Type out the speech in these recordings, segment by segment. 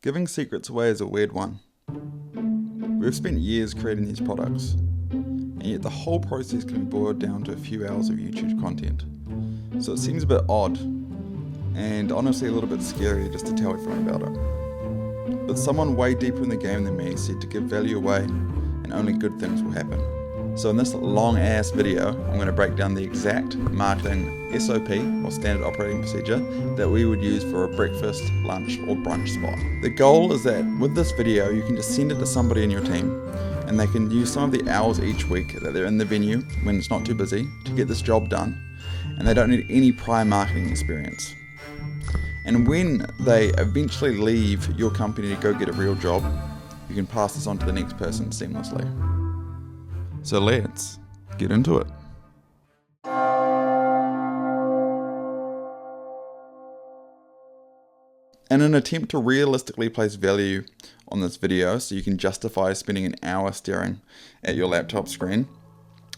Giving secrets away is a weird one. We've spent years creating these products, and yet the whole process can be boiled down to a few hours of YouTube content. So it seems a bit odd, and honestly a little bit scary just to tell everyone about it. But someone way deeper in the game than me said to give value away, and only good things will happen. So in this long ass video, I'm going to break down the exact marketing SOP, or standard operating procedure, that we would use for a breakfast, lunch or brunch spot. The goal is that with this video, you can just send it to somebody in your team and they can use some of the hours each week that they're in the venue when it's not too busy to get this job done, and they don't need any prior marketing experience. And when they eventually leave your company to go get a real job, you can pass this on to the next person seamlessly. So let's get into it. In an attempt to realistically place value on this video so you can justify spending an hour staring at your laptop screen,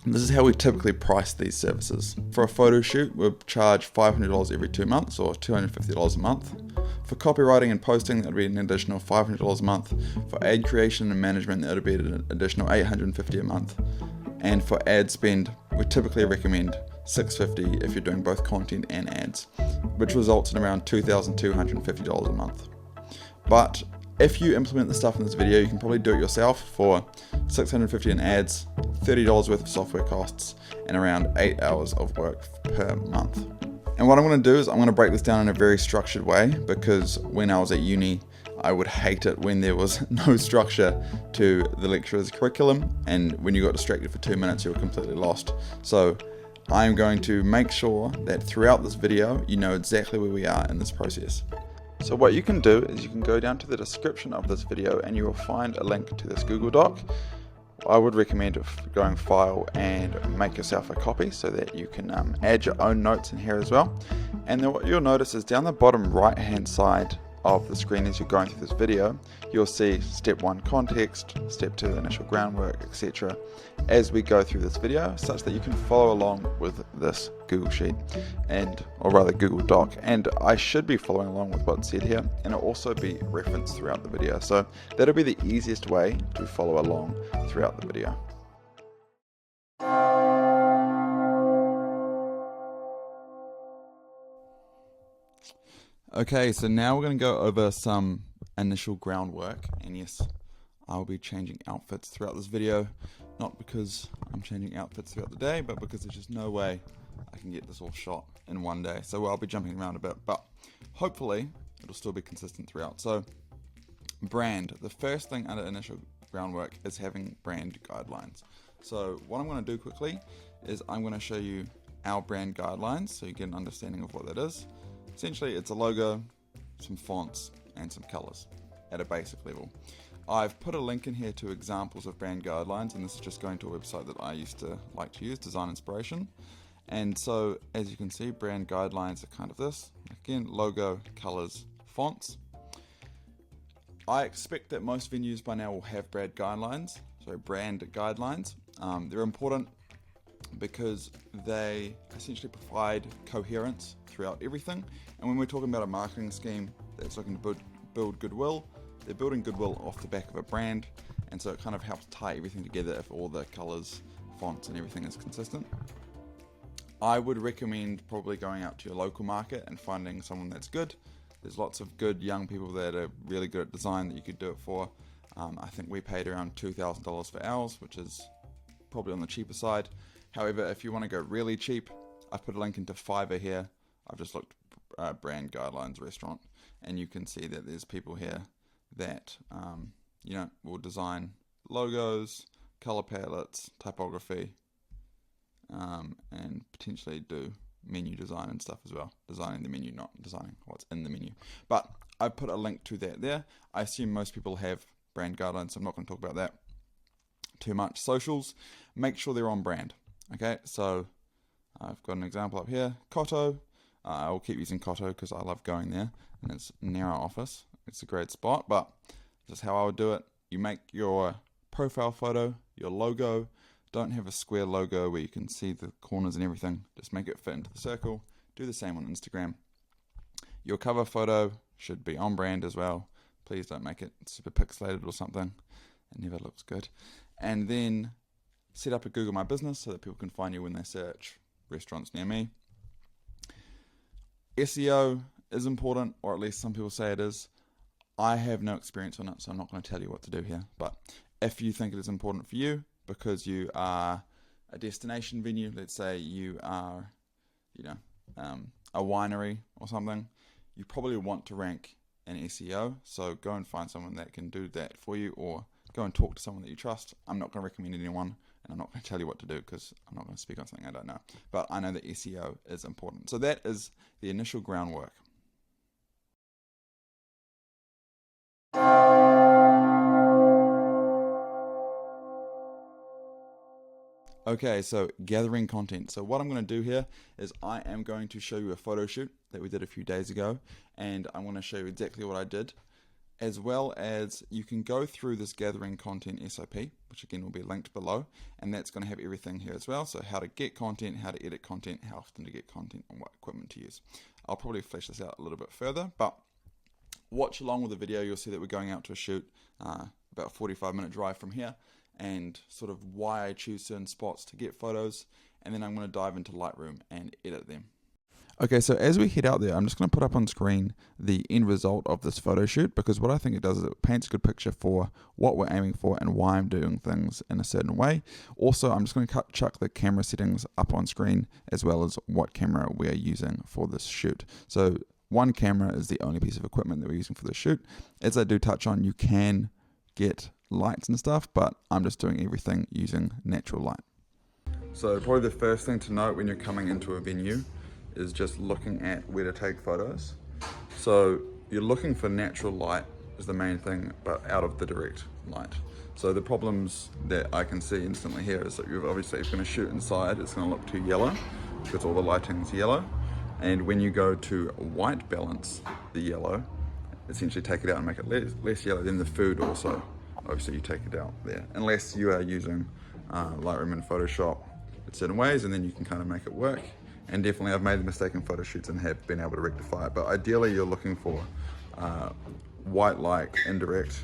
this is how we typically price these services. For a photo shoot, we'll charge $500 every 2 months, or $250 a month. For copywriting and posting, that would be an additional $500 a month. For ad creation and management, that would be an additional $850 a month. And for ad spend, we typically recommend $650 if you're doing both content and ads, which results in around $2,250 a month. But if you implement the stuff in this video, you can probably do it yourself for $650 in ads, $30 worth of software costs, and around 8 hours of work per month. And what I'm going to do is I'm going to break this down in a very structured way, because when I was at uni, I would hate it when there was no structure to the lecturer's curriculum, and when you got distracted for 2 minutes, you were completely lost. So I'm going to make sure that throughout this video, you know exactly where we are in this process. So what you can do is you can go down to the description of this video and you will find a link to this Google Doc. I would recommend going file and make yourself a copy so that you can add your own notes in here as well. And then what you'll notice is down the bottom right hand side of the screen as you're going through this video, you'll see step 1 context, step 2 initial groundwork, etc. as we go through this video, such that you can follow along with this Google Sheet, or rather Google Doc. And I should be following along with what's said here, and it'll also be referenced throughout the video. So that'll be the easiest way to follow along throughout the video. Okay, so now we're going to go over some initial groundwork, and yes, I'll be changing outfits throughout this video, not because I'm changing outfits throughout the day, but because there's just no way I can get this all shot in one day. So I'll be jumping around a bit, but hopefully it'll still be consistent throughout. So brand, the first thing under initial groundwork is having brand guidelines. So what I'm going to do quickly is I'm going to show you our brand guidelines so you get an understanding of what that is. Essentially, it's a logo, some fonts, and some colors at a basic level. I've put a link in here to examples of brand guidelines, and this is just going to a website that I used to like to use, Design Inspiration. And so, as you can see, brand guidelines are kind of this. Again, logo, colors, fonts. I expect that most venues by now will have brand guidelines. They're important because they essentially provide coherence throughout everything. And when we're talking about a marketing scheme that's looking to build goodwill, they're building goodwill off the back of a brand, and so it kind of helps tie everything together if all the colors, fonts and everything is consistent. I would recommend probably going out to your local market and finding someone that's good. There's lots of good young people that are really good at design that you could do it for. I think we paid around $2,000 for ours, which is probably on the cheaper side. However, if you want to go really cheap, I've put a link into Fiverr here. I've just looked brand guidelines restaurant, and you can see that there's people here that will design logos, color palettes, typography, and potentially do menu design and stuff as well. Designing the menu, not designing what's in the menu. But I put a link to that there. I assume most people have brand guidelines, so I'm not going to talk about that too much. Socials, make sure they're on brand. Okay, so I've got an example up here. Cotto. I will keep using Cotto because I love going there, and it's near our office. It's a great spot, but this is how I would do it. You make your profile photo, your logo. Don't have a square logo where you can see the corners and everything. Just make it fit into the circle. Do the same on Instagram. Your cover photo should be on brand as well. Please don't make it super pixelated or something. It never looks good. And then set up a Google My Business so that people can find you when they search restaurants near me. SEO is important, or at least some people say it is. I have no experience on it, so I'm not going to tell you what to do here. But if you think it is important for you because you are a destination venue, let's say you are, a winery or something, you probably want to rank in SEO. So go and find someone that can do that for you, or go and talk to someone that you trust. I'm not going to recommend anyone, and I'm not going to tell you what to do because I'm not going to speak on something I don't know. But I know that SEO is important. So that is the initial groundwork. Okay, so gathering content. So what I'm going to do here is I am going to show you a photo shoot that we did a few days ago, and I'm going to show you exactly what I did, as well as you can go through this gathering content SOP, which again will be linked below, and that's going to have everything here as well. So how to get content, how to edit content, how often to get content, and what equipment to use. I'll probably flesh this out a little bit further, but watch along with the video. You'll see that we're going out to a shoot, about a 45-minute drive from here, and sort of why I choose certain spots to get photos, and then I'm going to dive into Lightroom and edit them. Okay, so as we head out there, I'm just going to put up on screen the end result of this photo shoot, because what I think it does is it paints a good picture for what we're aiming for and why I'm doing things in a certain way. Also, I'm just going to chuck the camera settings up on screen, as well as what camera we're using for this shoot. So one camera is the only piece of equipment that we're using for the shoot. As I do touch on, you can get lights and stuff, but I'm just doing everything using natural light. So probably the first thing to note when you're coming into a venue is just looking at where to take photos. So you're looking for natural light is the main thing, but out of the direct light. So the problems that I can see instantly here is that you're obviously going to shoot inside, it's going to look too yellow because all the lighting's yellow. And when you go to white balance the yellow, essentially take it out and make it less yellow, then the food also, obviously you take it out there. Unless you are using Lightroom and Photoshop in certain ways, and then you can kind of make it work. And definitely I've made the mistake in photo shoots and have been able to rectify it. But ideally you're looking for white light, indirect.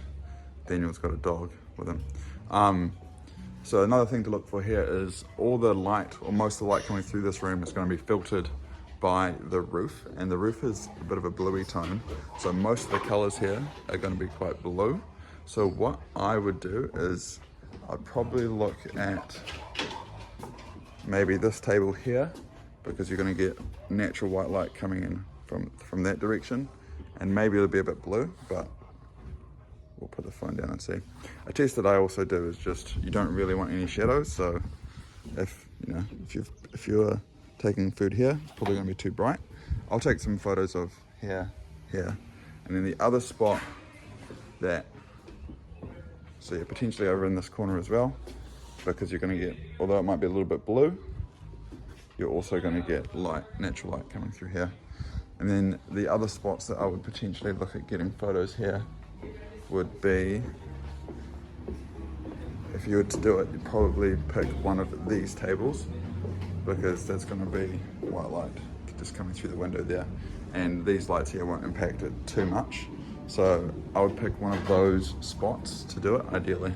Daniel's got a dog with him. So another thing to look for here is all the light, or most of the light coming through this room is going to be filtered by the roof, and the roof is a bit of a bluey tone, so most of the colors here are going to be quite blue. So what I would do is I'd probably look at maybe this table here, because you're going to get natural white light coming in from that direction, and maybe it'll be a bit blue, but we'll put the phone down and see. A test that I also do is just, you don't really want any shadows, so if you're taking food here, it's probably going to be too bright. I'll take some photos of here, and then the other spot that, so yeah, potentially over in this corner as well, because you're going to get, although it might be a little bit blue, you're also going to get light, natural light coming through here. And then the other spots that I would potentially look at getting photos here would be, if you were to do it, you'd probably pick one of these tables, because there's going to be white light just coming through the window there, and these lights here won't impact it too much. So I would pick one of those spots to do it, ideally.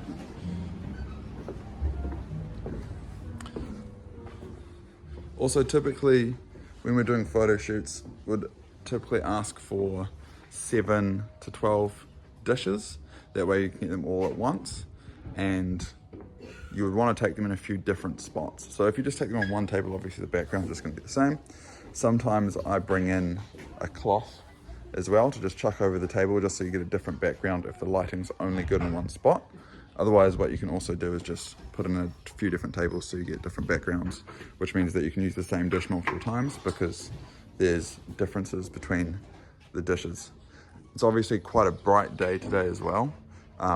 Also, typically when we're doing photo shoots, would typically ask for 7 to 12 dishes. That way you can get them all at once, and you would want to take them in a few different spots. So if you just take them on one table, obviously the background is just going to be the same. Sometimes I bring in a cloth as well to just chuck over the table, just so you get a different background if the lighting's only good in one spot. Otherwise, what you can also do is just put in a few different tables so you get different backgrounds, which means that you can use the same dish multiple times because there's differences between the dishes. It's obviously quite a bright day today as well,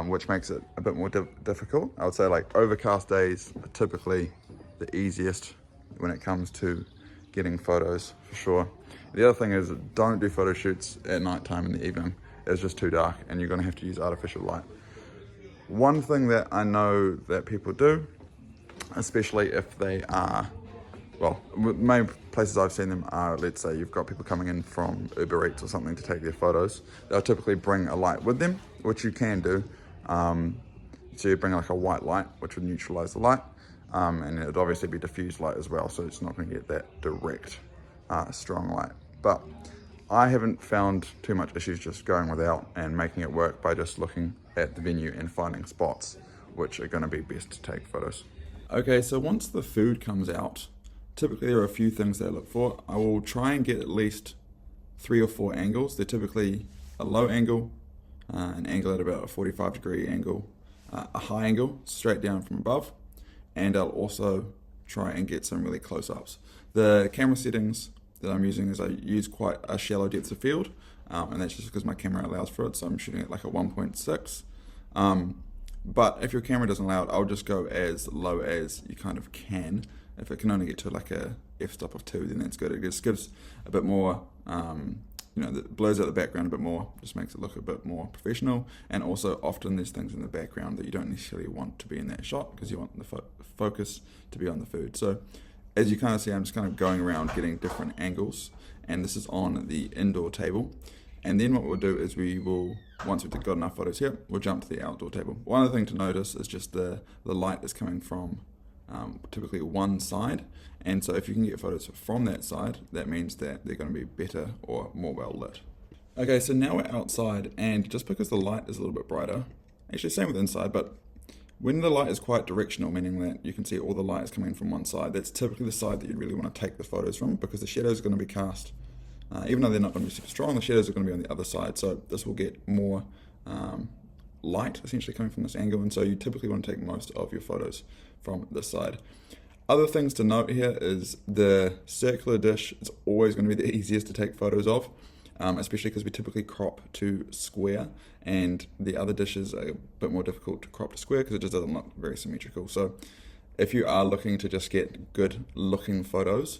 which makes it a bit more difficult. I would say like overcast days are typically the easiest when it comes to getting photos, for sure. The other thing is, don't do photo shoots at night time in the evening. It's just too dark and you're going to have to use artificial light. One thing that I know that people do, especially if they are, well, main places I've seen them are, let's say you've got people coming in from Uber Eats or something to take their photos. They'll typically bring a light with them, which you can do. So you bring like a white light, which would neutralize the light, and it would obviously be diffused light as well, so it's not going to get that direct strong light. But I haven't found too much issues just going without and making it work by just looking at the venue and finding spots which are going to be best to take photos. Okay, so once the food comes out, typically there are a few things that I look for. I will try and get at least 3 or 4 angles. They're typically a low angle, an angle at about a 45-degree angle, a high angle straight down from above, and I'll also try and get some really close-ups. The camera settings that I'm using is I use quite a shallow depth of field, and that's just because my camera allows for it, so I'm shooting at like a 1.6. But if your camera doesn't allow it, I'll just go as low as you kind of can. If it can only get to like a f-stop of 2, then that's good. It just gives a bit more, that blurs out the background a bit more, just makes it look a bit more professional. And also often there's things in the background that you don't necessarily want to be in that shot because you want the focus to be on the food. So as you kind of see, I'm just kind of going around getting different angles, and this is on the indoor table. And then what we'll do is we will, once we've got enough photos here, we'll jump to the outdoor table. One other thing to notice is just the light is coming from typically one side, and so if you can get photos from that side, that means that they're going to be better or more well lit. Okay, so now we're outside, and just because the light is a little bit brighter, actually same with inside, but when the light is quite directional, meaning that you can see all the light is coming from one side, that's typically the side that you really want to take the photos from, because the shadows are going to be cast, even though they're not going to be super strong, the shadows are going to be on the other side, so this will get more light essentially coming from this angle, and so you typically want to take most of your photos from this side. Other things to note here is the circular dish is always going to be the easiest to take photos of, especially because we typically crop to square, and the other dishes are a bit more difficult to crop to square because it just doesn't look very symmetrical. So if you are looking to just get good looking photos,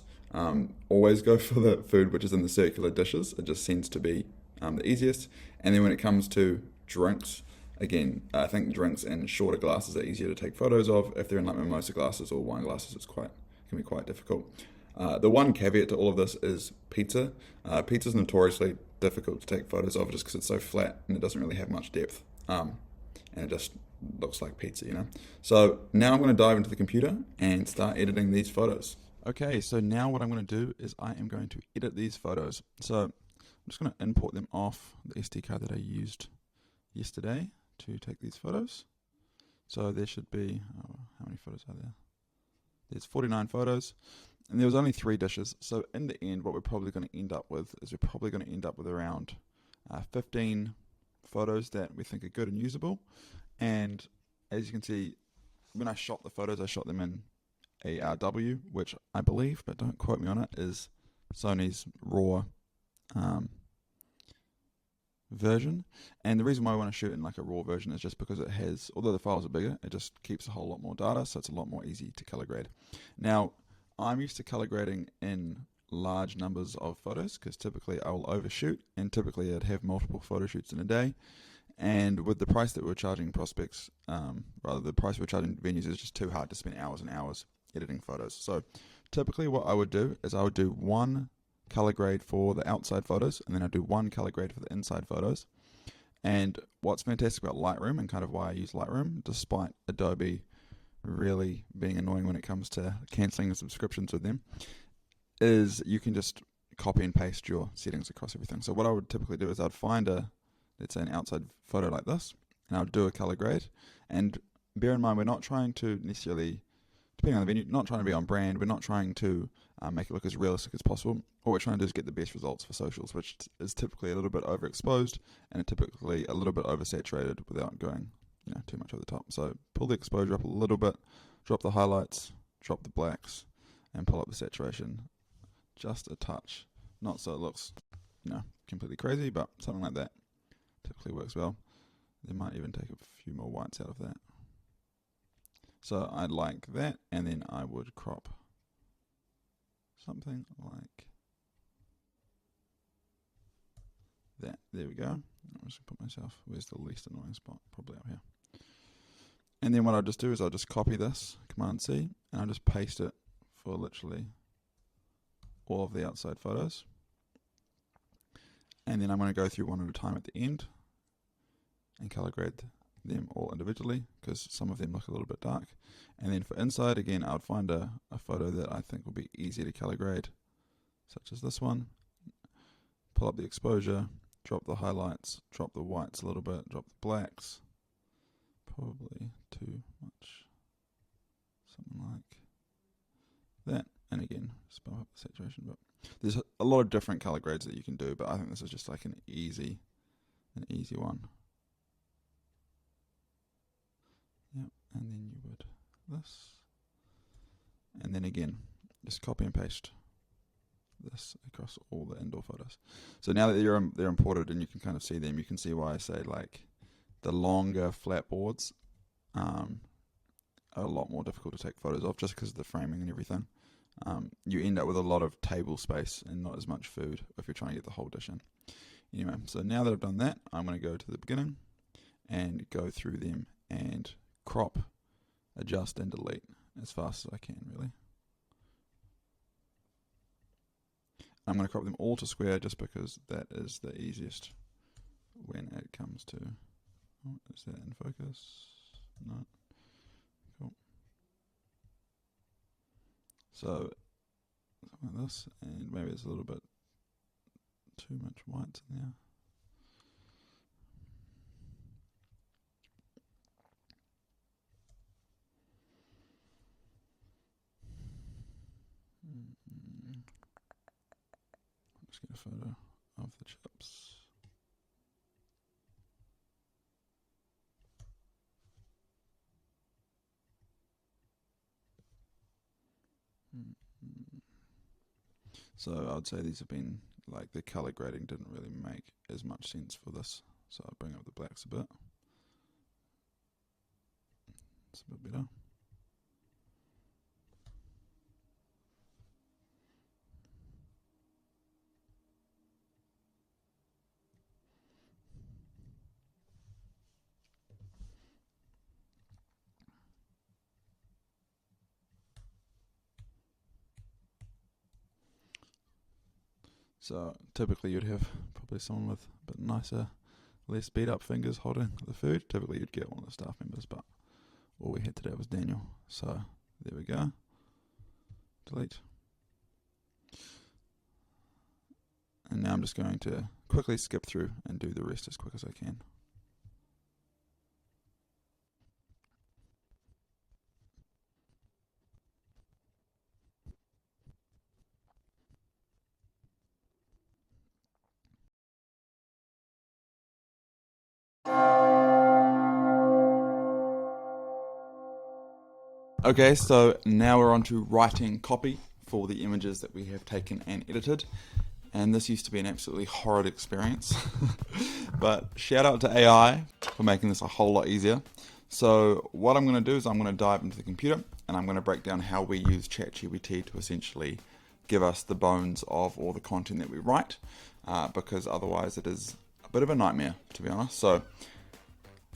always go for the food which is in the circular dishes. It just seems to be the easiest. And then when it comes to drinks, again, I think drinks in shorter glasses are easier to take photos of. If they're in like mimosa glasses or wine glasses, can be quite difficult. The one caveat to all of this is pizza. Pizza is notoriously difficult to take photos of just because it's so flat and it doesn't really have much depth. And it just looks like pizza, you know. So now I'm going to dive into the computer and start editing these photos. Okay, so now what I'm going to do is I am going to edit these photos. So I'm just going to import them off the SD card that I used yesterday to take these photos. So there should be, how many photos are there? There's 49 photos, and there was only 3 dishes. So in the end, what we're probably going to end up with is we're probably going to end up with around 15 photos that we think are good and usable. And as you can see, when I shot the photos, I shot them in ARW, which I believe, but don't quote me on it, is Sony's RAW version. And the reason why I want to shoot in like a RAW version is just because it has, although the files are bigger, it just keeps a whole lot more data, so it's a lot more easy to color grade. Now, I'm used to color grading in large numbers of photos because typically I will overshoot, and typically I'd have multiple photo shoots in a day. And with the price that we're charging prospects, the price we're charging venues is just too hard to spend hours and hours editing photos. So typically what I would do is I would do one color grade for the outside photos, and then I'd do one color grade for the inside photos. And what's fantastic about Lightroom, and kind of why I use Lightroom, despite Adobe really being annoying when it comes to cancelling the subscriptions with them, is you can just copy and paste your settings across everything. So what I would typically do is I'd find let's say an outside photo like this, and I'll do a color grade. And bear in mind, we're not trying to necessarily, depending on the venue, not trying to be on brand, we're not trying to make it look as realistic as possible. What we're trying to do is get the best results for socials, which is typically a little bit overexposed and typically a little bit oversaturated without going too much over the top. So pull the exposure up a little bit, drop the highlights, drop the blacks, and pull up the saturation just a touch. Not so it looks completely crazy, but something like that typically works well. They might even take a few more whites out of that. So I'd like that, and then I would crop something like that. There we go. I'm just going to put myself, where's the least annoying spot? Probably up here. And then what I'll just do is I'll just copy this, Command C, and I'll just paste it for literally all of the outside photos. And then I'm going to go through one at a time at the end and color grade them all individually because some of them look a little bit dark. And then for inside, again, I would find a photo that I think will be easy to color grade, such as this one. Pull up the exposure, drop the highlights, drop the whites a little bit, drop the blacks, probably too much, something like that. And again, just bump up the saturation. But there's a lot of different color grades that you can do, but I think this is just like an easy one. Yep, and then you would this, and then again, just copy and paste this across all the indoor photos. So now that they're imported and you can kind of see them, you can see why I say like the longer flat boards are a lot more difficult to take photos of just because of the framing and everything. You end up with a lot of table space and not as much food if you're trying to get the whole dish in. Anyway, so now that I've done that, I'm going to go to the beginning and go through them and crop, adjust and delete as fast as I can, really. I'm going to crop them all to square just because that is the easiest when it comes to, oh, is that in focus? No. Cool. So something like this, and maybe there's a little bit too much white in there. Just get a photo of the chips. So I'd say these have been, like, the color grading didn't really make as much sense for this. So I'll bring up the blacks a bit. It's a bit better. So typically you'd have probably someone with a bit nicer, less beat up fingers holding the food. Typically you'd get one of the staff members, but all we had today was Daniel. So there we go. Delete. And now I'm just going to quickly skip through and do the rest as quick as I can. Okay, so now we're on to writing copy for the images that we have taken and edited. And this used to be an absolutely horrid experience. But shout out to AI for making this a whole lot easier. So what I'm going to do is I'm going to dive into the computer and I'm going to break down how we use ChatGPT to essentially give us the bones of all the content that we write, because otherwise it is a bit of a nightmare, to be honest. So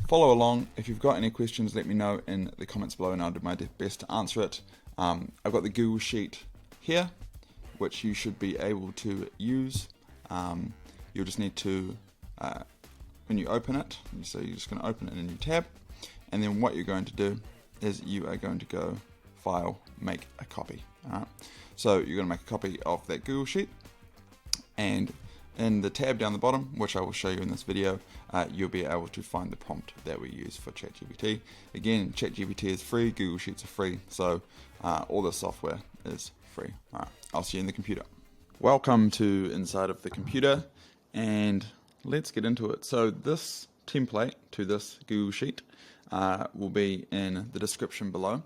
follow along. If you've got any questions, let me know in the comments below and I'll do my best to answer it. I've got the Google Sheet here, which you should be able to use. You'll just need to, when you open it, so you're just going to open it in a new tab, and then what you're going to do is you are going to go File, Make a Copy. Alright, so you're going to make a copy of that Google Sheet, and in the tab down the bottom, which I will show you in this video, you'll be able to find the prompt that we use for ChatGPT. Again, ChatGPT is free, Google Sheets are free, so all the software is free. Alright, I'll see you in the computer. Welcome to inside of the computer, and let's get into it. So this template to this Google Sheet will be in the description below.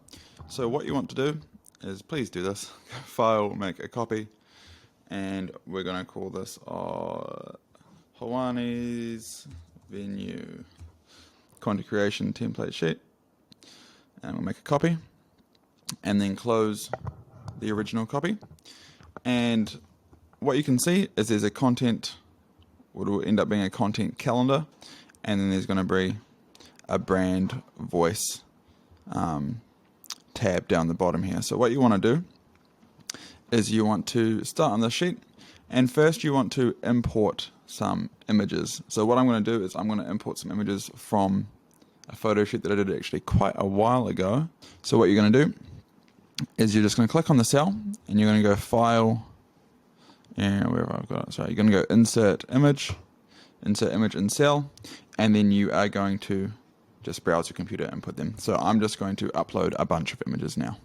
So what you want to do is, please do this, File, Make a Copy, and we're going to call this Hawani's Venue Content Creation Template Sheet, and we'll make a copy and then close the original copy. And what you can see is there's a content, what will end up being a content calendar, and then there's going to be a brand voice tab down the bottom here. So what you want to do is you want to start on this sheet And first you want to import some images. So what I'm going to do is I'm going to import some images from a photo shoot that I did actually quite a while ago. So what you're going to do is you're just going to click on the cell and you're going to go File, and wherever I've got it, sorry, you're going to go Insert Image in Cell, and then you are going to just browse your computer and put them. So I'm just going to upload a bunch of images now.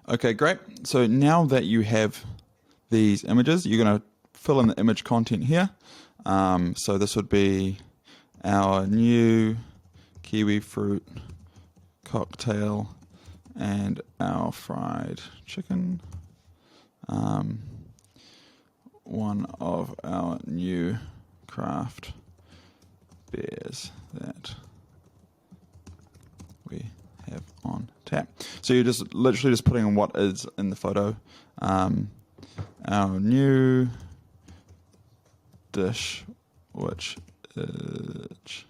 Okay, great. So now that you have these images, you're going to fill in the image content here. So this would be our new kiwi fruit cocktail and our fried chicken. One of our new craft beers that we have on tap. So you're just literally just putting in what is in the photo. Our new dish, which is,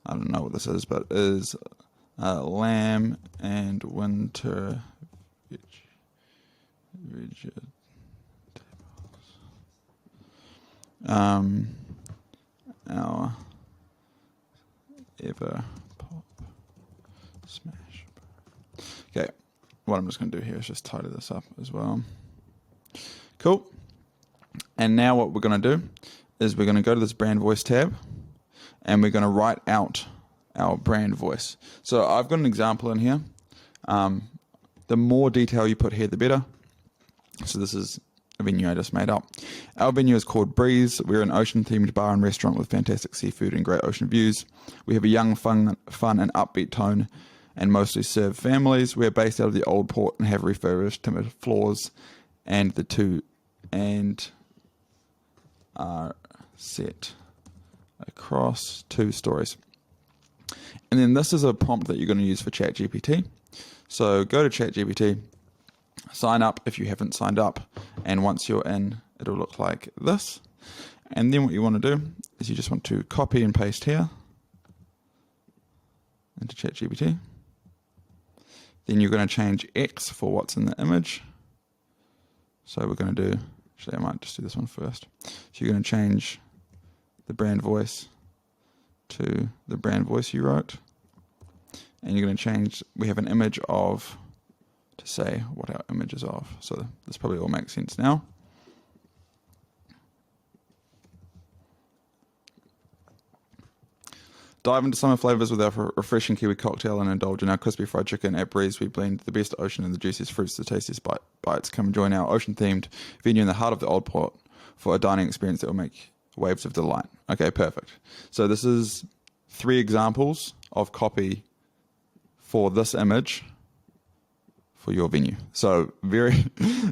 I don't know what this is, but is lamb and winter vegetables. Our ever pop smash. Okay, what I'm just going to do here is just tidy this up as well. Cool. And now what we're going to do is we're going to go to this brand voice tab and we're going to write out our brand voice. So I've got an example in here. The more detail you put here, the better. So this is a venue I just made up. Our venue is called Breeze. We're an ocean-themed bar and restaurant with fantastic seafood and great ocean views. We have a young, fun and upbeat tone and mostly serve families. We're based out of the Old Port and have refurbished timber floors and are set across 2 stories. And then this is a prompt that you're going to use for ChatGPT. So go to ChatGPT, sign up if you haven't signed up, and once you're in, it'll look like this. And then what you want to do is you just want to copy and paste here into ChatGPT. Then you're going to change X for what's in the image. So we're going to do, actually I might just do this one first. So you're going to change the brand voice to the brand voice you wrote. And you're going to change, we have an image of, to say what our image is of. So this probably all makes sense now. Dive into summer flavors with our refreshing kiwi cocktail and indulge in our crispy fried chicken. At Breeze, we blend the best ocean and the juiciest fruits, the tastiest bites. Come and join our ocean-themed venue in the heart of the Old Port for a dining experience that will make waves of delight. Okay, perfect. So this is 3 examples of copy for this image for your venue. So very,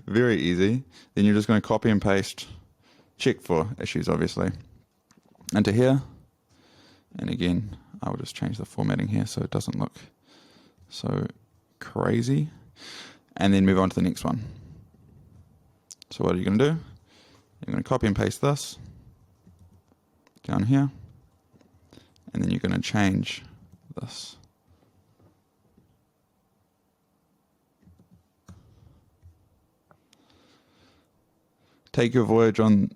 very easy. Then you're just going to copy and paste, check for issues, obviously, into here. And again, I will just change the formatting here so it doesn't look so crazy. And then move on to the next one. So what are you going to do? You're going to copy and paste this down here. And then you're going to change this. Take your voyage on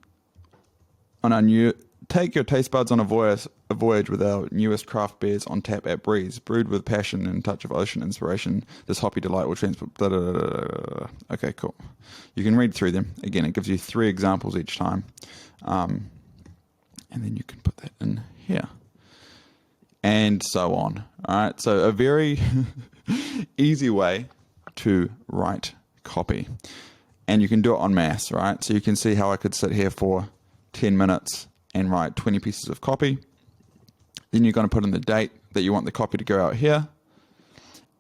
our new. Take your taste buds on a voyage with our newest craft beers on tap at Breeze, brewed with passion and a touch of ocean inspiration. This hoppy delight will transport. Okay, cool. You can read through them. Again, it gives you 3 examples each time, and then you can put that in here, and so on. All right. So a very easy way to write copy. And you can do it en masse, right? So you can see how I could sit here for 10 minutes and write 20 pieces of copy. Then you're going to put in the date that you want the copy to go out here.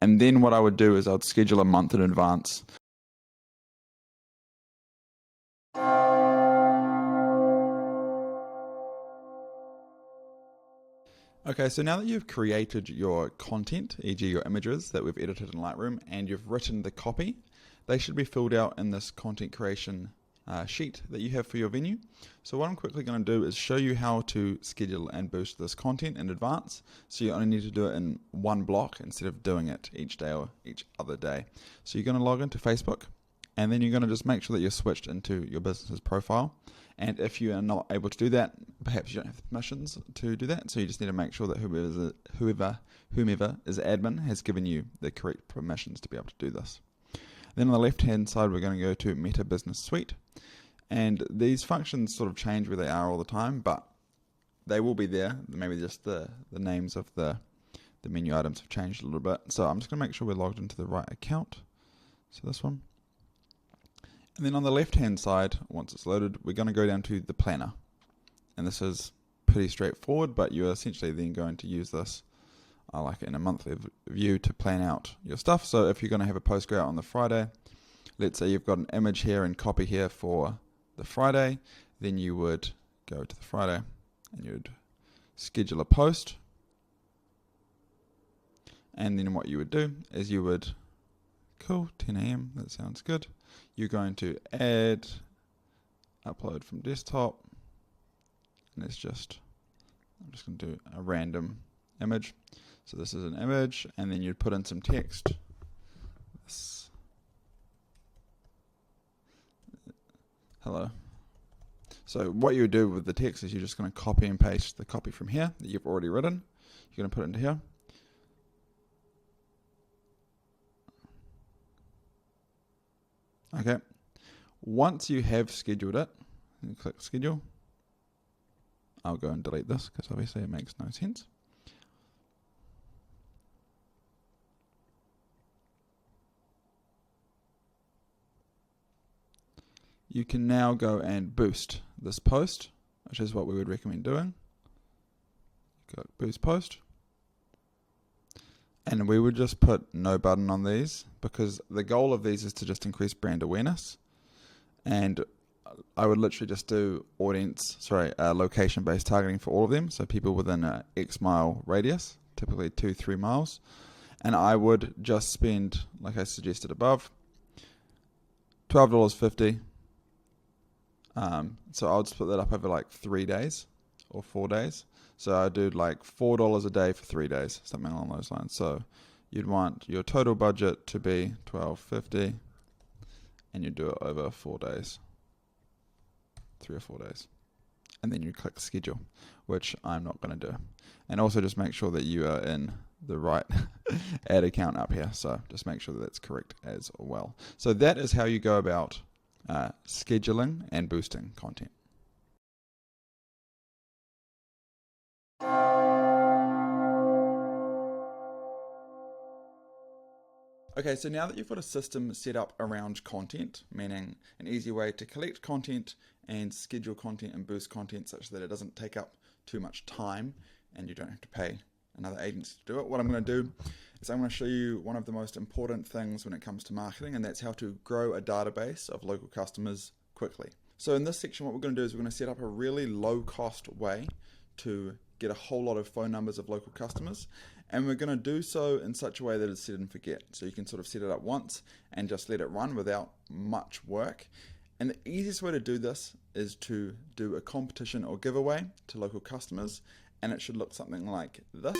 And then what I would do is I would schedule a month in advance. Okay, so now that you've created your content, e.g. your images that we've edited in Lightroom, and you've written the copy, they should be filled out in this content creation sheet that you have for your venue. So what I'm quickly going to do is show you how to schedule and boost this content in advance, so you only need to do it in one block instead of doing it each day or each other day. So you're going to log into Facebook, and then you're going to just make sure that you're switched into your business's profile. And if you are not able to do that, perhaps you don't have the permissions to do that, so you just need to make sure that whomever is admin has given you the correct permissions to be able to do this. Then on the left hand side, we're going to go to Meta Business Suite, and these functions sort of change where they are all the time, but they will be there. Maybe just the names of the menu items have changed a little bit. So I'm just going to make sure we're logged into the right account. So this one. And then on the left hand side, once it's loaded, we're going to go down to the planner. And this is pretty straightforward, but you're essentially then going to use this like in a monthly view to plan out your stuff. So if you're going to have a post go out on the Friday, let's say you've got an image here and copy here for the Friday, then you would go to the Friday and you'd schedule a post. And then what you would do is you would, cool, 10 a.m., that sounds good. You're going to add, upload from desktop, and I'm just going to do a random image. So this is an image, and then you'd put in some text. Hello. So what you would do with the text is you're just going to copy and paste the copy from here that you've already written. You're going to put it into here. Okay, once you have scheduled it, you click schedule. I'll go and delete this because obviously it makes no sense. You can now go and boost this post, which is what we would recommend doing. Go boost post. And we would just put no button on these because the goal of these is to just increase brand awareness. And I would literally just do location-based targeting for all of them. So people within an X mile radius, typically 2-3 miles. And I would just spend, like I suggested above, $12.50. So I'll split that up over like 3 days or 4 days. So I do like $4 a day for 3 days, something along those lines. So you'd want your total budget to be $12.50, and you do it over 4 days, 3 or 4 days. And then you click schedule, which I'm not going to do. And also just make sure that you are in the right ad account up here. So just make sure that that's correct as well. So that is how you go about scheduling and boosting content. Okay, so now that you've got a system set up around content, meaning an easy way to collect content and schedule content and boost content such that it doesn't take up too much time and you don't have to pay another agency to do it, what I'm going to do is I'm going to show you one of the most important things when it comes to marketing, and that's how to grow a database of local customers quickly. So in this section, what we're going to do is we're going to set up a really low-cost way to get a whole lot of phone numbers of local customers, and we're going to do so in such a way that it's set and forget. So you can sort of set it up once and just let it run without much work. And the easiest way to do this is to do a competition or giveaway to local customers, and it should look something like this.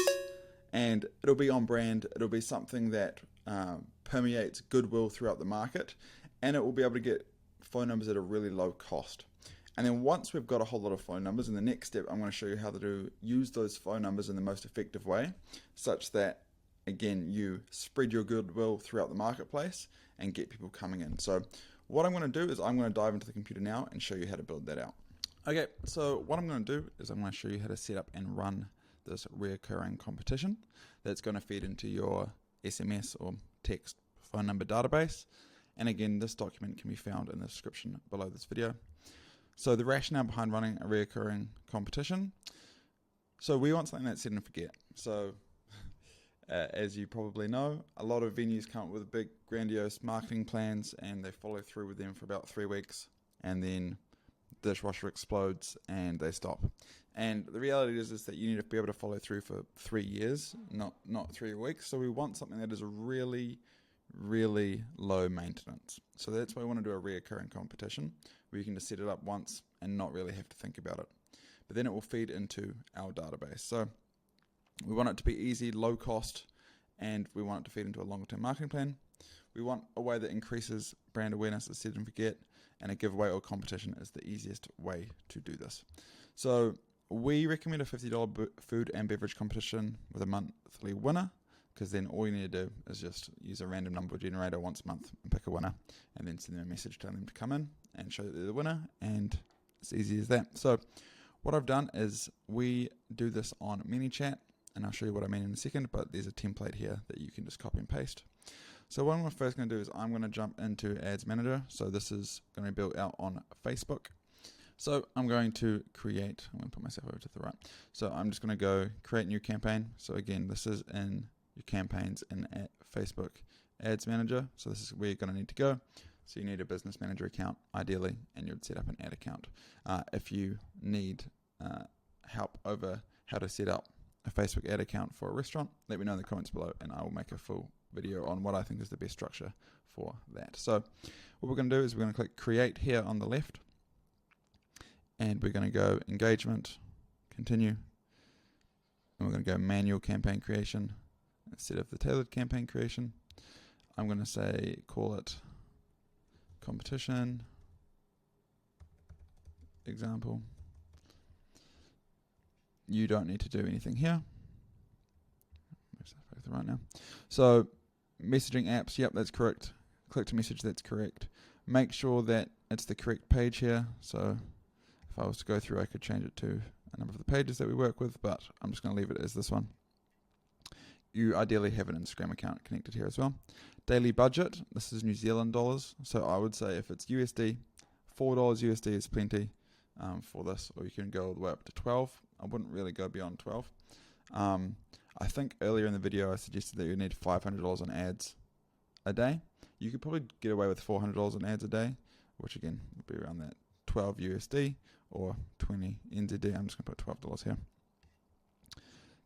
And it'll be on brand, it'll be something that permeates goodwill throughout the market, and it will be able to get phone numbers at a really low cost. And then once we've got a whole lot of phone numbers, in the next step, I'm going to show you how to use those phone numbers in the most effective way, such that, again, you spread your goodwill throughout the marketplace and get people coming in. So what I'm going to do is I'm going to dive into the computer now and show you how to build that out. Okay, so what I'm going to do is I'm going to show you how to set up and run this reoccurring competition that's going to feed into your SMS or text phone number database. And again, this document can be found in the description below this video. So the rationale behind running a reoccurring competition. So we want something that's set and forget. So as you probably know, a lot of venues come up with big grandiose marketing plans and they follow through with them for about 3 weeks, and then the dishwasher explodes and they stop. And the reality is that you need to be able to follow through for 3 years, not 3 weeks. So we want something that is really low maintenance. So that's why we want to do a reoccurring competition. where you can just set it up once and not really have to think about it. But then it will feed into our database. So we want it to be easy, low cost, and we want it to feed into a longer-term marketing plan. We want a way that increases brand awareness, as set and forget, and a giveaway or competition is the easiest way to do this. So we recommend a $50 food and beverage competition with a monthly winner, because then all you need to do is just use a random number generator once a month and pick a winner, and then send them a message telling them to come in and show that they're the winner, and it's easy as that. So what I've done is we do this on ManyChat, and I'll show you what I mean in a second, but there's a template here that you can just copy and paste. So what I'm first going to do is I'm going to jump into Ads Manager. So this is going to be built out on Facebook. So I'm going to create, I'm going to put myself over to the right. So I'm just going to go create new campaign. So again, this is in your campaigns in Facebook Ads Manager. So this is where you're going to need to go. So you need a business manager account, ideally, and you'd set up an ad account. If you need help over how to set up a Facebook ad account for a restaurant, let me know in the comments below, and I will make a full video on what I think is the best structure for that. So what we're going to do is we're going to click create here on the left, and we're going to go engagement, continue, and we're going to go manual campaign creation instead of the tailored campaign creation. I'm going to say call it competition example. You don't need to do anything here. Right now. So messaging apps, yep, that's correct. Click to message, that's correct. Make sure that it's the correct page here. So if I was to go through, I could change it to a number of the pages that we work with, but I'm just going to leave it as this one. You ideally have an Instagram account connected here as well. Daily budget, this is New Zealand dollars. So I would say if it's USD, $4 USD is plenty for this, or you can go all the way up to 12. I wouldn't really go beyond 12. I think earlier in the video I suggested that you need $500 on ads a day. You could probably get away with $400 on ads a day, which again would be around that 12 USD or 20 NZD. I'm just going to put $12 here.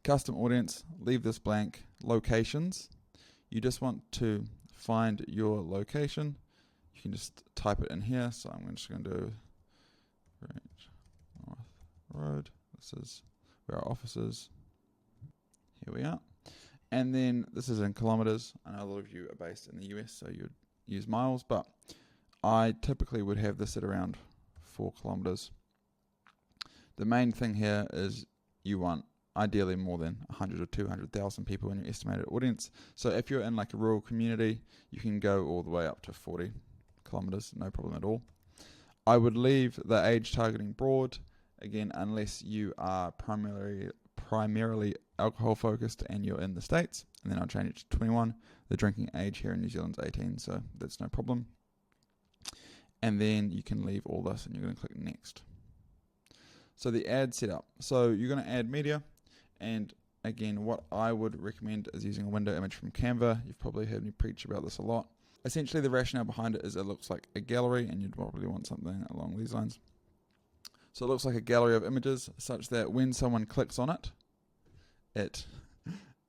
Custom audience, leave this blank. Locations, you just want to find your location. You can just type it in here. So I'm just going to do Great North Road. This is where our office is. Here we are. And then this is in kilometers. I know a lot of you are based in the US, so you'd use miles, but I typically would have this at around 4 kilometers. The main thing here is you want ideally more than 100 or 200,000 people in your estimated audience. So if you're in like a rural community, you can go all the way up to 40 kilometers, no problem at all. I would leave the age targeting broad, again, unless you are primarily alcohol focused and you're in the States, and then I'll change it to 21. The drinking age here in New Zealand's 18, so that's no problem. And then you can leave all this and you're going to click next. So the ad setup. So you're going to add media, and again, what I would recommend is using a window image from Canva. You've probably heard me preach about this a lot. Essentially, the rationale behind it is it looks like a gallery, and you'd probably want something along these lines. So it looks like a gallery of images, such that when someone clicks on it, it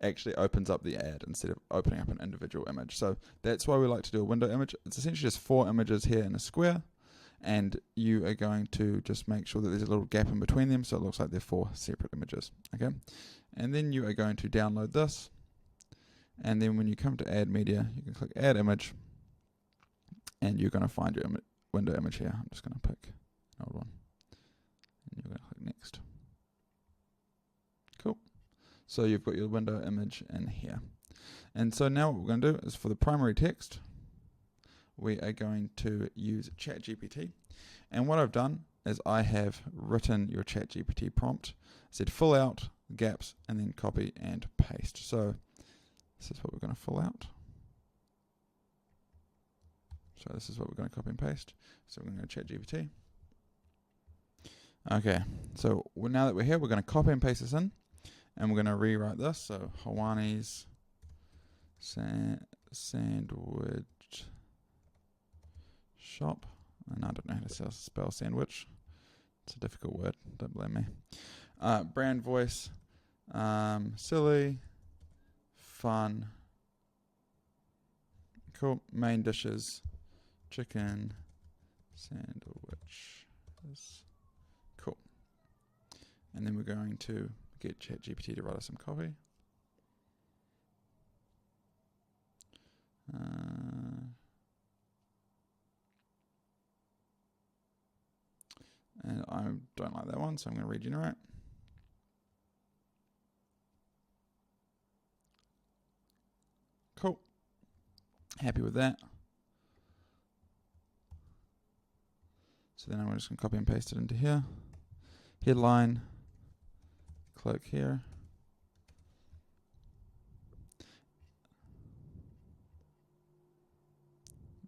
actually opens up the ad instead of opening up an individual image. So that's why we like to do a window image. It's essentially just 4 images here in a square, and you are going to just make sure that there's a little gap in between them, so it looks like they're 4 separate images. Okay, and then you are going to download this, and then when you come to add media, you can click add image, and you're going to find your window image here. I'm just going to pick an old one, and you're going to click next. Cool. So you've got your window image in here. And so now what we're going to do is for the primary text, we are going to use ChatGPT. And what I've done is I have written your ChatGPT prompt, said fill out gaps, and then copy and paste. So this is what we're going to fill out. So this is what we're going to copy and paste. So we're going to go to ChatGPT. Okay, so now that we're here, we're going to copy and paste this in. And we're going to rewrite this. So Hawani's sandwich shop. And I don't know how to spell sandwich. It's a difficult word. Don't blame me. Brand voice. Silly. Fun. Cool. Main dishes. Chicken sandwich. this. Cool. And then we're going to get ChatGPT to write us some copy. And I don't like that one, so I'm going to regenerate. Cool. Happy with that. So then I'm just going to copy and paste it into here. Headline. Click here.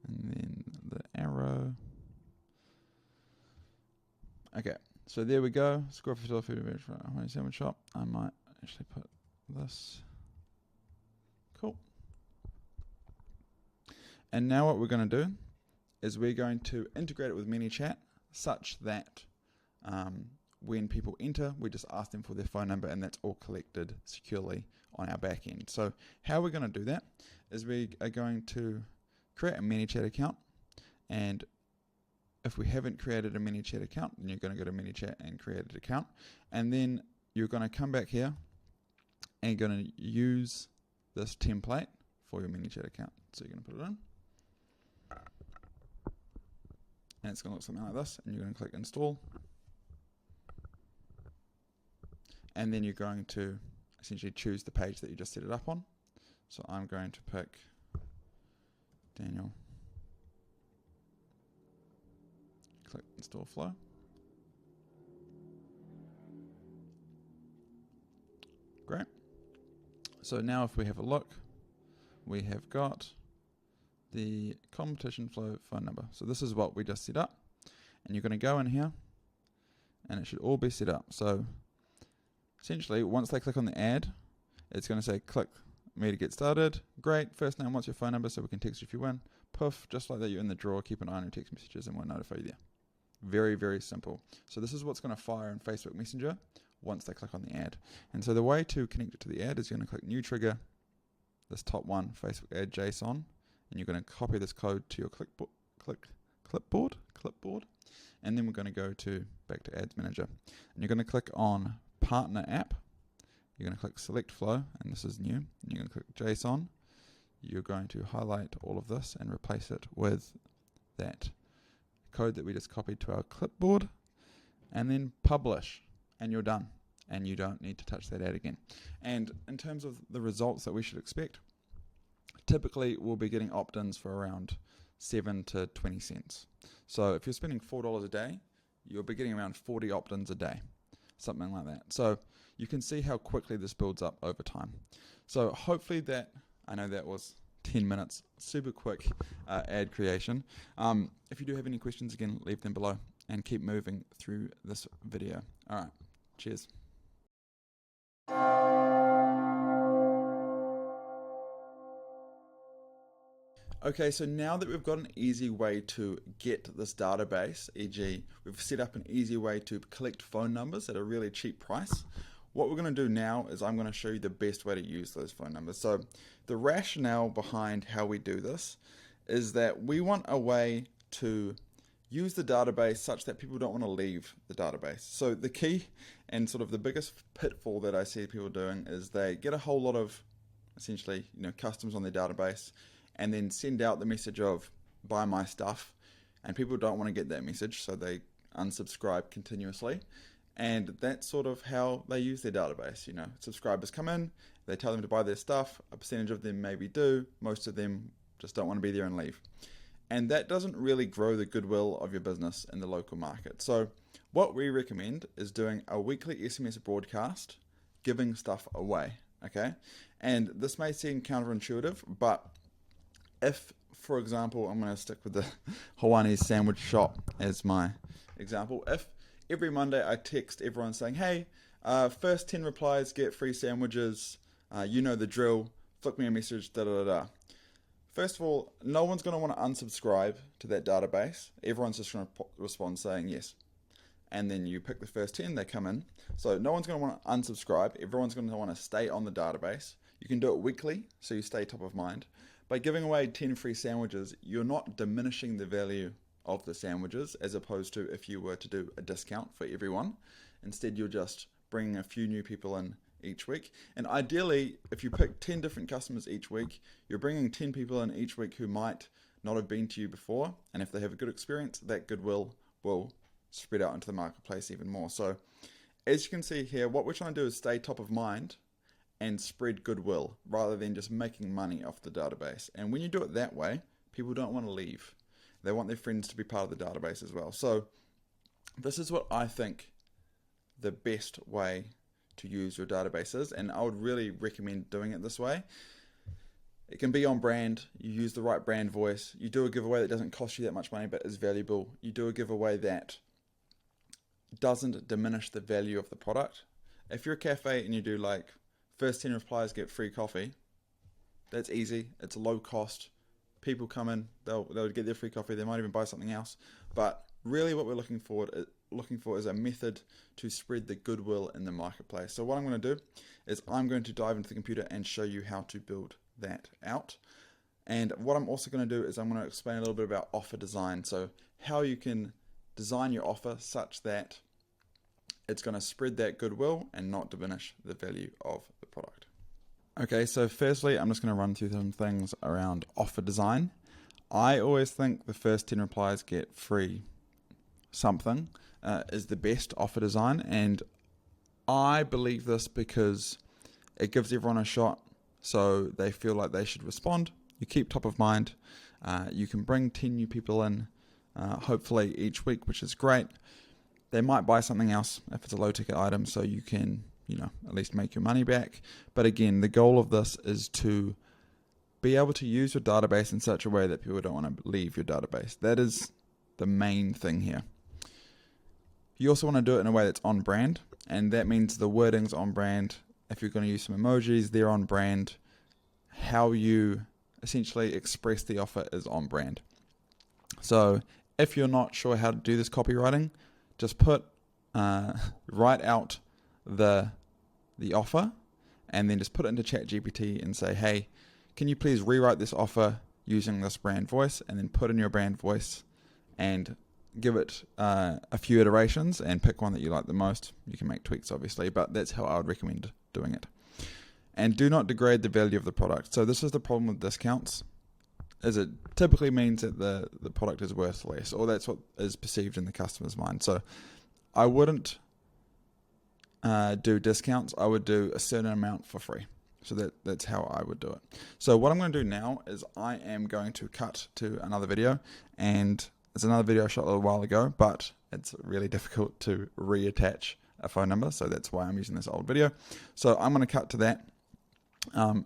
And then the arrow. Okay, so there we go. Score for food for a Hawaiian sandwich shop. I might actually put this. Cool. And now what we're going to do is we're going to integrate it with ManyChat such that when people enter, we just ask them for their phone number and that's all collected securely on our back end. So how we're going to do that is we are going to create a ManyChat account, and if we haven't created a ManyChat account, then you're going to go to ManyChat and create an account, and then you're going to come back here and you're going to use this template for your ManyChat account. So you're going to put it in, and it's going to look something like this, and you're going to click install, and then you're going to essentially choose the page that you just set it up on. So I'm going to pick Daniel. Click install flow. Great. So now if we have a look, we have got the competition flow phone number. So this is what we just set up, and you're going to go in here and it should all be set up. So essentially once they click on the ad, it's going to say click me to get started. Great. First name, what's your phone number so we can text you if you win. Poof, just like that, you're in the draw. Keep an eye on your text messages and we'll notify you there. Very, very simple. So this is what's going to fire in Facebook Messenger once they click on the ad. And so the way to connect it to the ad is you're going to click new trigger, this top one, Facebook ad JSON, and you're going to copy this code to your clipboard, and then we're going to go back to Ads Manager. And you're going to click on Partner App. You're going to click Select Flow, and this is new. And you're going to click JSON. You're going to highlight all of this and replace it with that code that we just copied to our clipboard, and then publish, and you're done. And you don't need to touch that ad again. And in terms of the results that we should expect, typically we'll be getting opt-ins for around 7 to 20 cents. So if you're spending $4 a day, you'll be getting around 40 opt-ins a day. Something like that. So you can see how quickly this builds up over time. So hopefully that, I know that was 10 minutes, super quick ad creation. If you do have any questions, again, leave them below and keep moving through this video. All right, cheers. Okay, so now that we've got an easy way to get this database, e.g. we've set up an easy way to collect phone numbers at a really cheap price, what we're going to do now is I'm going to show you the best way to use those phone numbers. So the rationale behind how we do this is that we want a way to use the database such that people don't want to leave the database. So the key and sort of the biggest pitfall that I see people doing is they get a whole lot of essentially, customers on their database, and then send out the message of buy my stuff, and people don't want to get that message, so they unsubscribe continuously. And that's sort of how they use their database. Subscribers come in, they tell them to buy their stuff, a percentage of them maybe do, most of them just don't want to be there and leave. And that doesn't really grow the goodwill of your business in the local market. So what we recommend is doing a weekly SMS broadcast, giving stuff away, okay? And this may seem counterintuitive, but if, for example, I'm going to stick with the Hawaiian sandwich shop as my example. If every Monday I text everyone saying, hey, first 10 replies get free sandwiches, you know the drill, flick me a message, da-da-da-da. First of all, no one's going to want to unsubscribe to that database. Everyone's just going to respond saying yes. And then you pick the first 10, they come in. So no one's going to want to unsubscribe. Everyone's going to want to stay on the database. You can do it weekly, so you stay top of mind. By giving away 10 free sandwiches, you're not diminishing the value of the sandwiches, as opposed to if you were to do a discount for everyone. Instead, you're just bringing a few new people in each week. And ideally, if you pick 10 different customers each week, you're bringing 10 people in each week who might not have been to you before. And if they have a good experience, that goodwill will spread out into the marketplace even more. So as you can see here, what we're trying to do is stay top of mind and spread goodwill rather than just making money off the database. And when you do it that way, people don't want to leave. They want their friends to be part of the database as well. So this is what I think the best way to use your databases, and I would really recommend doing it this way. It can be on brand. You use the right brand voice. You do a giveaway that doesn't cost you that much money but is valuable. You do a giveaway that doesn't diminish the value of the product. If you're a cafe and you do like first 10 replies get free coffee, that's easy. It's low cost. People come in, they'll get their free coffee. They might even buy something else. But really what we're looking for is a method to spread the goodwill in the marketplace. So what I'm going to do is I'm going to dive into the computer and show you how to build that out. And what I'm also going to do is I'm going to explain a little bit about offer design. So how you can design your offer such that it's going to spread that goodwill and not diminish the value of the product. Okay, so firstly, I'm just going to run through some things around offer design. I always think the first 10 replies get free something is the best offer design, and I believe this because it gives everyone a shot, so they feel like they should respond. You keep top of mind. You can bring 10 new people in, hopefully each week, which is great. They might buy something else if it's a low ticket item, so you can, at least make your money back. But again, the goal of this is to be able to use your database in such a way that people don't want to leave your database. That is the main thing here. You also want to do it in a way that's on brand, and that means the wording's on brand. If you're going to use some emojis, they're on brand. How you essentially express the offer is on brand. So if you're not sure how to do this copywriting, just write out the offer and then just put it into ChatGPT and say, hey, can you please rewrite this offer using this brand voice, and then put in your brand voice and give it a few iterations and pick one that you like the most. You can make tweaks obviously, but that's how I would recommend doing it. And do not degrade the value of the product. So this is the problem with discounts, is it typically means that the product is worth less, or that's what is perceived in the customer's mind. So I wouldn't do discounts. I would do a certain amount for free. So that's how I would do it. So what I'm going to do now is I am going to cut to another video, and it's another video I shot a little while ago, but it's really difficult to reattach a phone number, so that's why I'm using this old video. So I'm going to cut to that.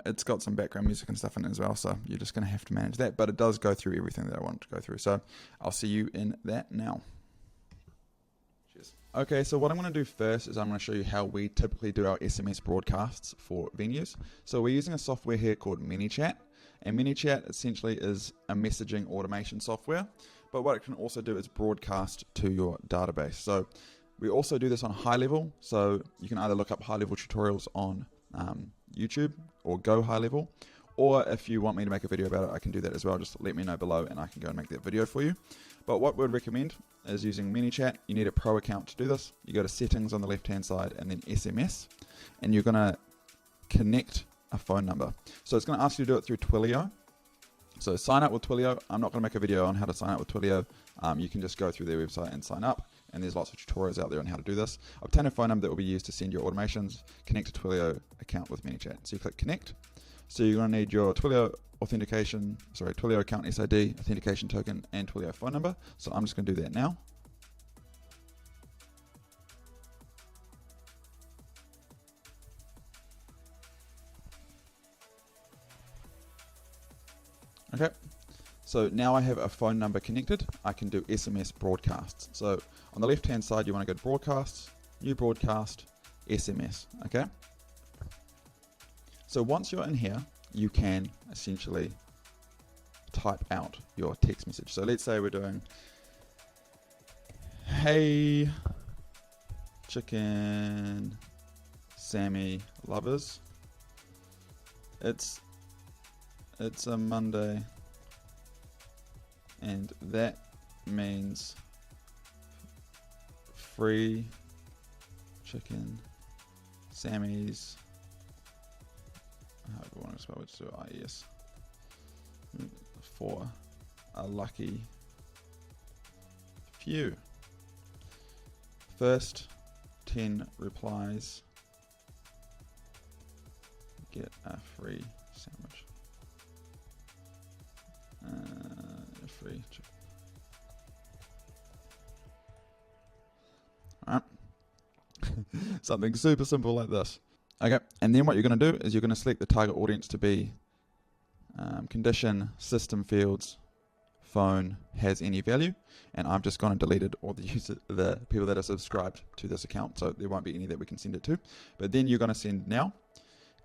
It's got some background music and stuff in it as well, so you're just going to have to manage that, but it does go through everything that I want to go through. So I'll see you in that now. Cheers. Okay, so what I'm going to do first is I'm going to show you how we typically do our SMS broadcasts for venues. So we're using a software here called ManyChat, and ManyChat essentially is a messaging automation software, but what it can also do is broadcast to your database. So we also do this on high level, so you can either look up high level tutorials on YouTube or go high level, or if you want me to make a video about it, I can do that as well. Just let me know below and I can go and make that video for you. But what we'd recommend is using ManyChat. You need a pro account to do this. You go to settings on the left hand side and then SMS, and you're going to connect a phone number. So it's going to ask you to do it through Twilio. So sign up with Twilio. I'm not going to make a video on how to sign up with Twilio. You can just go through their website and sign up, and there's lots of tutorials out there on how to do this. Obtain a phone number that will be used to send your automations. Connect a Twilio account with ManyChat. So you click connect. So you're going to need your Twilio Twilio account SID, authentication token, and Twilio phone number. So I'm just going to do that now. Okay, so now I have a phone number connected. I can do SMS broadcasts. So on the left hand side, you want to go to broadcasts, new broadcast, SMS. Okay, so once you're in here, you can essentially type out your text message. So let's say we're doing, hey chicken Sammy lovers, it's a Monday, and that means free chicken Sammy's. How do I want to spell it? So yes, for a lucky few. First 10 replies get a free sandwich. Free chicken. Alright. Something super simple like this. Okay, and then what you're going to do is you're going to select the target audience to be condition, system fields, phone has any value, and I've just gone and deleted all the people that are subscribed to this account, so there won't be any that we can send it to. But then you're going to send now,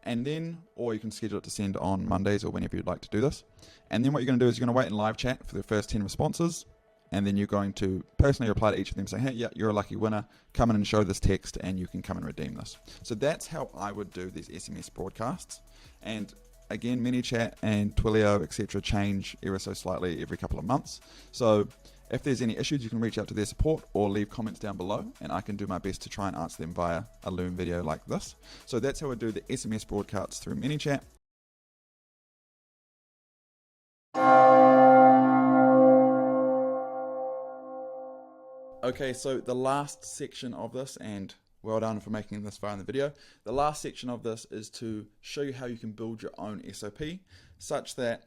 and then, or you can schedule it to send on Mondays or whenever you'd like to do this. And then what you're going to do is you're going to wait in live chat for the first 10 responses, and then you're going to personally reply to each of them saying, hey, yeah, you're a lucky winner. Come in and show this text, and you can come and redeem this. So that's how I would do these SMS broadcasts. And again, ManyChat and Twilio, etc., change ever so slightly every couple of months. So if there's any issues, you can reach out to their support or leave comments down below, and I can do my best to try and answer them via a Loom video like this. So that's how I do the SMS broadcasts through ManyChat. Okay, so the last section of this, and well done for making this far in the video. The last section of this is to show you how you can build your own SOP, such that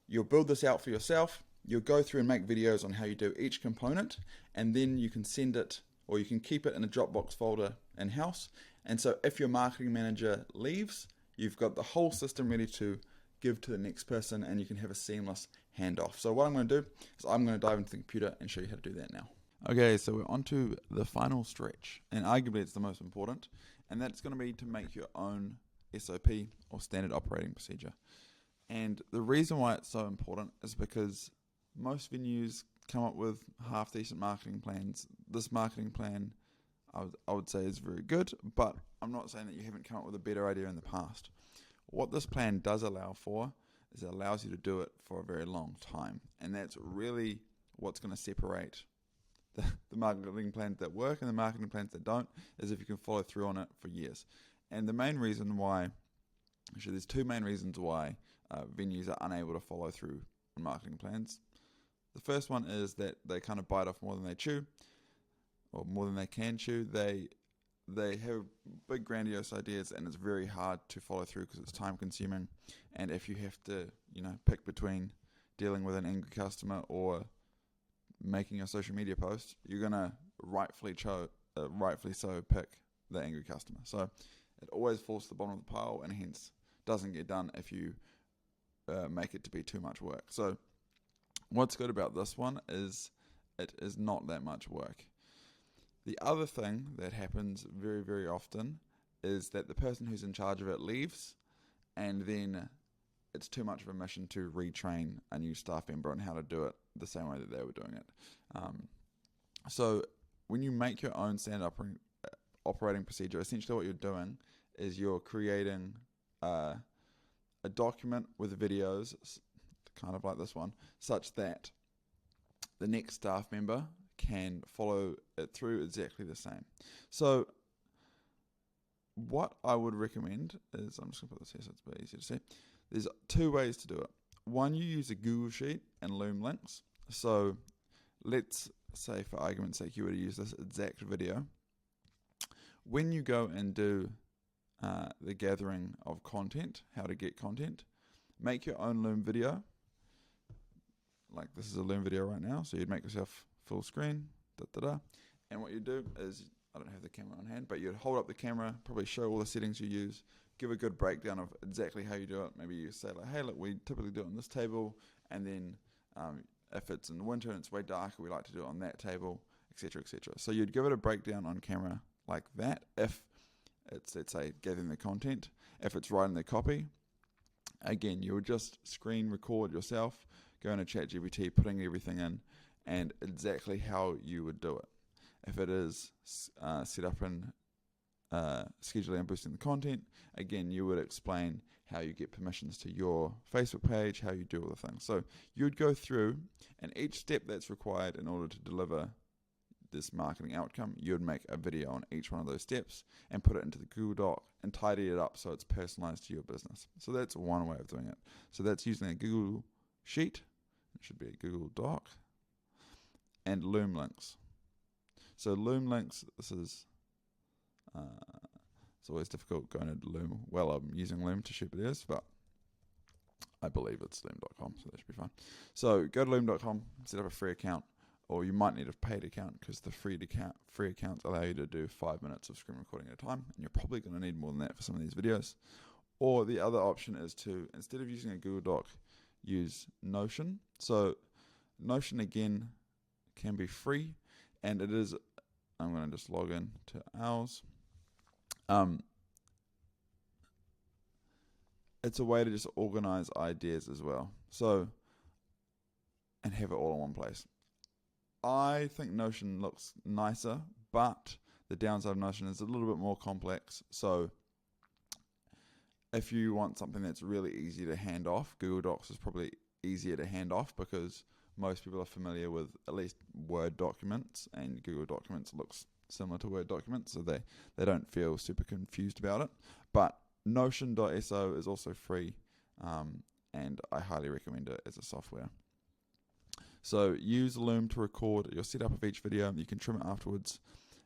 you'll build this out for yourself, you'll go through and make videos on how you do each component, and then you can send it, or you can keep it in a Dropbox folder in-house. And so if your marketing manager leaves, you've got the whole system ready to give to the next person, and you can have a seamless handoff. So what I'm going to do is I'm going to dive into the computer and show you how to do that now. Okay, so we're on to the final stretch, and arguably it's the most important, and that's going to be to make your own SOP, or standard operating procedure. And the reason why it's so important is because most venues come up with half decent marketing plans. This marketing plan, I would say, is very good, but I'm not saying that you haven't come up with a better idea in the past. What this plan does allow for is it allows you to do it for a very long time, and that's really what's going to separate the marketing plans that work and the marketing plans that don't, is if you can follow through on it for years. And the main reason why, actually there's two main reasons why venues are unable to follow through on marketing plans. The first one is that they kind of bite off more than they chew, or more than they can chew. They have big grandiose ideas, and it's very hard to follow through because it's time consuming. And if you have to, pick between dealing with an angry customer or making a social media post, you're gonna rightfully so pick the angry customer. So it always falls to the bottom of the pile, and hence doesn't get done if you make it to be too much work. So what's good about this one is it is not that much work. The other thing that happens very, very often is that the person who's in charge of it leaves, and then it's too much of a mission to retrain a new staff member on how to do it the same way that they were doing it. So when you make your own standard operating procedure, essentially what you're doing is you're creating a document with videos, kind of like this one, such that the next staff member can follow it through exactly the same. So what I would recommend is, I'm just going to put this here so it's a bit easier to see. There's two ways to do it. One, you use a Google Sheet and Loom links. So let's say, for argument's sake, you were to use this exact video. When you go and do the gathering of content, how to get content, make your own Loom video. Like this is a Loom video right now, so you'd make yourself full screen, and what you do is, I don't have the camera on hand, but you'd hold up the camera, probably show all the settings you use, give a good breakdown of exactly how you do it. Maybe you say like, hey, look, we typically do it on this table, and then if it's in the winter and it's way darker, we like to do it on that table, etc., etc. So you'd give it a breakdown on camera like that. If it's, let's say, gathering the content, if it's writing the copy, again, you would just screen record yourself, go into ChatGPT, putting everything in, and exactly how you would do it. If it is set up in scheduling and boosting the content, again, you would explain how you get permissions to your Facebook page, how you do all the things. So you'd go through, and each step that's required in order to deliver this marketing outcome, you'd make a video on each one of those steps and put it into the Google Doc and tidy it up so it's personalized to your business. So that's one way of doing it. So that's using a Google Sheet, it should be a Google Doc, and Loom links. So Loom links, this is, it's always difficult going into Loom. Well, I'm using Loom to shoot videos, but I believe it's loom.com, so that should be fine. So go to loom.com, set up a free account, or you might need a paid account because the free accounts allow you to do 5 minutes of screen recording at a time, and you're probably going to need more than that for some of these videos. Or the other option is to, instead of using a Google Doc, use Notion. So Notion, again, can be free, and it is, I'm going to just log in to ours. It's a way to just organize ideas as well. So, and have it all in one place. I think Notion looks nicer, but the downside of Notion is a little bit more complex. So if you want something that's really easy to hand off, Google Docs is probably easier to hand off because most people are familiar with at least Word documents, and Google Documents looks similar to Word documents, so they don't feel super confused about it. But Notion.so is also free, and I highly recommend it as a software. So use Loom to record your setup of each video. You can trim it afterwards.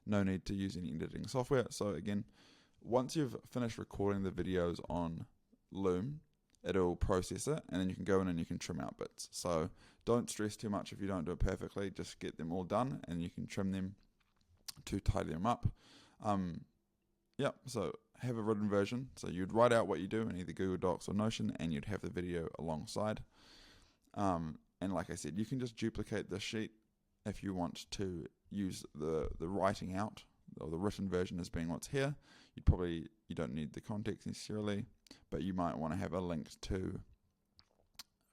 No need to use any editing software. So again, once you've finished recording the videos on Loom, it'll process it, and then you can go in and you can trim out bits. So don't stress too much if you don't do it perfectly. Just get them all done, and you can trim them to tidy them up. So have a written version. So you'd write out what you do in either Google Docs or Notion, and you'd have the video alongside. And like I said, you can just duplicate the sheet if you want to use the writing out, or the written version as being what's here. You don't need the context necessarily, but you might want to have a link to,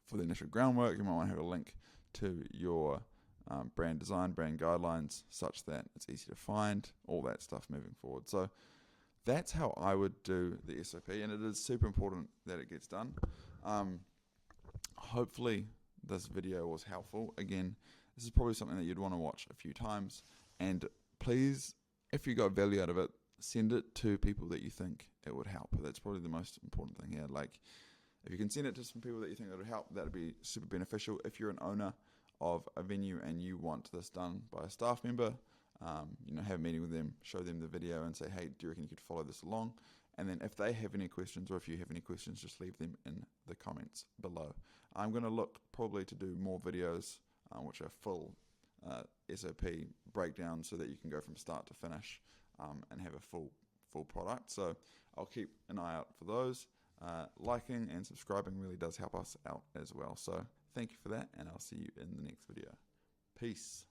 for the initial groundwork, you might want to have a link to your brand design, brand guidelines, such that it's easy to find, all that stuff moving forward. So that's how I would do the SOP, and it is super important that it gets done. Hopefully this video was helpful. Again, this is probably something that you'd want to watch a few times, and please, if you got value out of it, send it to people that you think it would help. That's probably the most important thing here. Like, if you can send it to some people that you think it would help, that would be super beneficial. If you're an owner of a venue and you want this done by a staff member, have a meeting with them, show them the video and say, hey, do you reckon you could follow this along? And then if they have any questions, or if you have any questions, just leave them in the comments below. I'm going to look probably to do more videos, which are full SOP breakdown, so that you can go from start to finish and have a full product. So I'll keep an eye out for those. Liking and subscribing really does help us out as well. So thank you for that, and I'll see you in the next video. Peace.